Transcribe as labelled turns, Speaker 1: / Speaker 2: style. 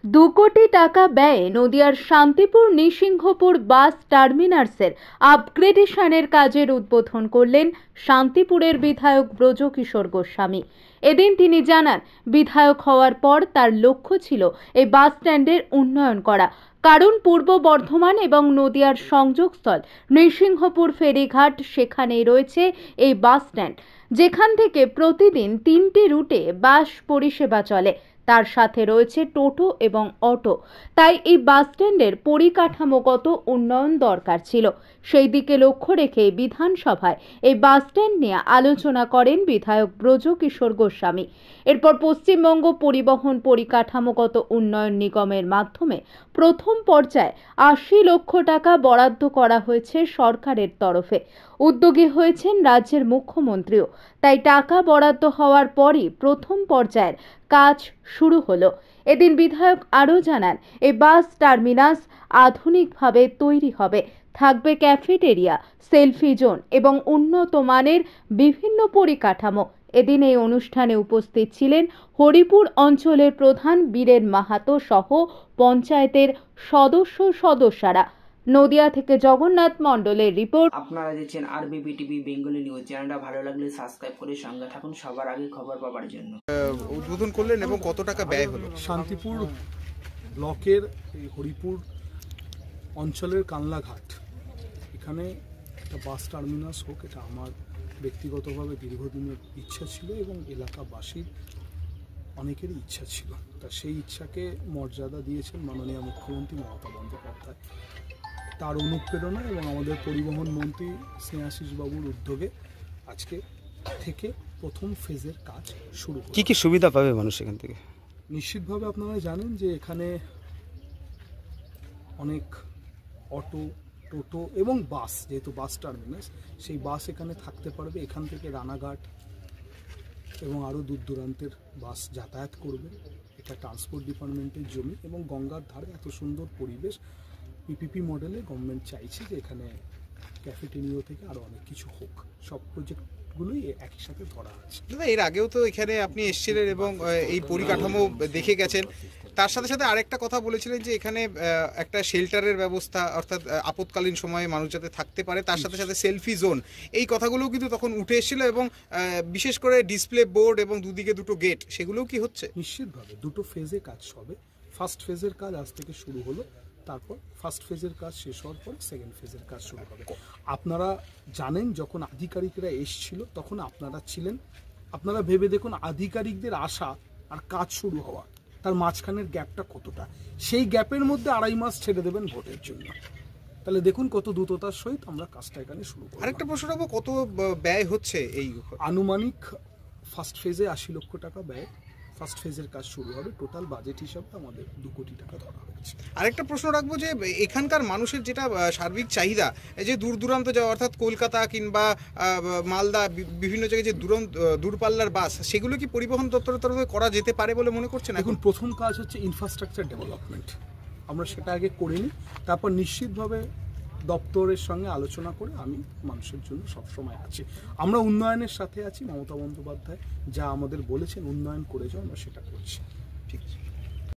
Speaker 1: 2 কোটি টাকা ব্যয়ে নদিয়ার শান্তিপুর নৃসিংহপুর বাস টার্মিনাসের আপগ্রেডেশনের কাজের উদ্বোধন করলেন শান্তিপুরের বিধায়ক ব্রজকিশোর গোস্বামী। এদিন তিনি জানান, বিধায়ক হওয়ার পর তার লক্ষ্য ছিল এই বাস স্ট্যান্ডের উন্নয়ন করা। কারণ পূর্ব বর্ধমান এবং নদিয়ার সংযোগস্থল নৃসিংহপুর ফেরিঘাট, সেখানেই রয়েছে এই বাস স্ট্যান্ড, যেখান থেকে প্রতিদিন 3টি রুটে বাস পরিষেবা চলে। তার সাথে রয়েছে টোটো এবং অটো। তাই এই বাস স্ট্যান্ডের পরিকাঠামোগত উন্নয়ন দরকার ছিল। সেই দিকে লক্ষ্য রেখে বিধানসভায় এই বাস স্ট্যান্ড নিয়ে আলোচনা করেন বিধায়ক ব্রজকিশোর গোস্বামী। এরপর পশ্চিমবঙ্গ পরিবহন পরিকাঠামোগত উন্নয়ন নিগমের মাধ্যমে প্রথম পর্যায়ে 80 লক্ষ টাকা বরাদ্দ করা হয়েছে সরকারের তরফে। উদ্যোগী হয়েছেন রাজ্যের মুখ্যমন্ত্রীও। তাই টাকা বরাদ্দ হওয়ার পরই প্রথম পর্যায়ের কাজ শুরু হলো। এদিন বিধায়ক আরও জানান, এই বাস টার্মিনাস আধুনিকভাবে তৈরি হবে, থাকবে ক্যাফেটেরিয়া, সেলফি জোন এবং উন্নত মানের বিভিন্ন পরিকাঠামো। এদিন এই অনুষ্ঠানে উপস্থিত ছিলেন হরিপুর অঞ্চলের প্রধান বীরেন মাহাতো সহ পঞ্চায়েতের সদস্যরা। নদিয়া থেকে জগন্নাথ মণ্ডলের রিপোর্ট।
Speaker 2: আপনারা দেখছেন আরবিপি টিভি বেঙ্গলি নিউজ। চ্যানেলটা ভালো লাগলে সাবস্ক্রাইব করে সঙ্গে থাকুন সবার আগে খবর পাওয়ার জন্য।
Speaker 3: উদ্বোধন করলেন এবং কত টাকা ব্যয় হলো?
Speaker 4: শান্তিপুর ব্লকের এই হরিপুর অঞ্চলের কানলাঘাট, এখানে একটা বাস টার্মিনাস হোক, এটা আমার ব্যক্তিগতভাবে দীর্ঘদিনের ইচ্ছা ছিল এবং এলাকাবাসীর অনেকেরই ইচ্ছা ছিল। তা সেই ইচ্ছাকে মর্যাদা দিয়েছেন মাননীয় মুখ্যমন্ত্রী মমতা বন্দ্যোপাধ্যায়। তার অনুপ্রেরণা এবং আমাদের পরিবহন মন্ত্রী স্নেহাশিস বাবুর উদ্যোগে আজকে থেকে প্রথম ফেজের কাজ শুরু।
Speaker 3: কি কি সুবিধা পাবে মানুষ এখান থেকে?
Speaker 4: নিশ্চিতভাবে আপনারা জানেন যে এখানে অনেক অটো, টোটো এবং বাস, যেহেতু বাস টার্মিনাস, সেই বাস এখানে থাকতে পারবে। এখান থেকে রানাঘাট এবং আরও দূর দূরান্তের বাস যাতায়াত করবে। এটা ট্রান্সপোর্ট ডিপার্টমেন্টের জমি এবং গঙ্গার ধারে এত সুন্দর পরিবেশ। পিপিপি মডেলে গভর্নমেন্ট চাইছে যে এখানে ক্যাফেটেরিয়া থেকে আরও অনেক কিছু হোক। সব প্রজেক্টগুলোই একই সাথে ধরা আছে।
Speaker 3: দাদা, এর আগেও তো এখানে আপনি এসেছিলেন এবং এই পরিকাঠামো দেখে গেছেন। তার সাথে সাথে আরেকটা কথা বলেছিলেন যে এখানে একটা শেল্টারের ব্যবস্থা, অর্থাৎ আপৎকালীন সময়ে মানুষ যাতে থাকতে পারে, তার সাথে সাথে সেলফি জোন, এই কথাগুলোও কিন্তু তখন উঠে এসেছিল এবং বিশেষ করে ডিসপ্লে বোর্ড এবং দুদিকে দুটো গেট, সেগুলোও কি হচ্ছে?
Speaker 4: নিশ্চিতভাবে দুটো ফেজে কাজ হবে। ফার্স্ট ফেজের কাজ আজ থেকে শুরু হলো, তারপর ফার্স্ট ফেজের কাজ শেষ হওয়ার পর সেকেন্ড ফেজের কাজ শুরু হবে। আপনারা জানেন, যখন আধিকারিকরা এসেছিল তখন আপনারা ছিলেন। আপনারা ভেবে দেখুন, আধিকারিকদের আসা আর কাজ শুরু হওয়া, তার মাঝখানের গ্যাপটা কতটা। সেই গ্যাপের মধ্যে 2.5 মাস ছেড়ে দেবেন ভোটের জন্য। তাহলে দেখুন কত দ্রুততার সহিত আমরা কাজটা এখানে শুরু করব।
Speaker 3: আরেকটা প্রশ্ন রাখবো, কত ব্যয় হচ্ছে এই?
Speaker 4: আনুমানিক ফার্স্ট ফেজে 80 লক্ষ টাকা ব্যয় ফার্স্ট ফেজের কাজ শুরু হবে। টোটাল বাজেট হিসাবে আমাদের 2 কোটি টাকা ধরা হয়েছে।
Speaker 3: আরেকটা প্রশ্ন রাখবো যে এখানকার মানুষের যেটা সার্বিক চাহিদা, এই যে দূর দূরান্ত যাওয়া, অর্থাৎ কলকাতা কিংবা মালদা, বিভিন্ন জায়গায় যে দূরপাল্লার বাস, সেগুলো কি পরিবহন দপ্তরের তরফে করা যেতে পারে বলে মনে করছেন?
Speaker 4: এখন প্রথম কাজ হচ্ছে ইনফ্রাস্ট্রাকচার ডেভেলপমেন্ট। আমরা সেটা আগে করে নিই, তারপর নিশ্চিতভাবে দপ্তরের সঙ্গে আলোচনা করে আমি মানুষের জন্য সবসময় আছি। আমরা উন্নয়নের সাথে আছি। মমতা বন্দ্যোপাধ্যায় যা আমাদের বলেছেন উন্নয়ন করে যাও, আমরা সেটা করছি।
Speaker 3: ঠিক আছে।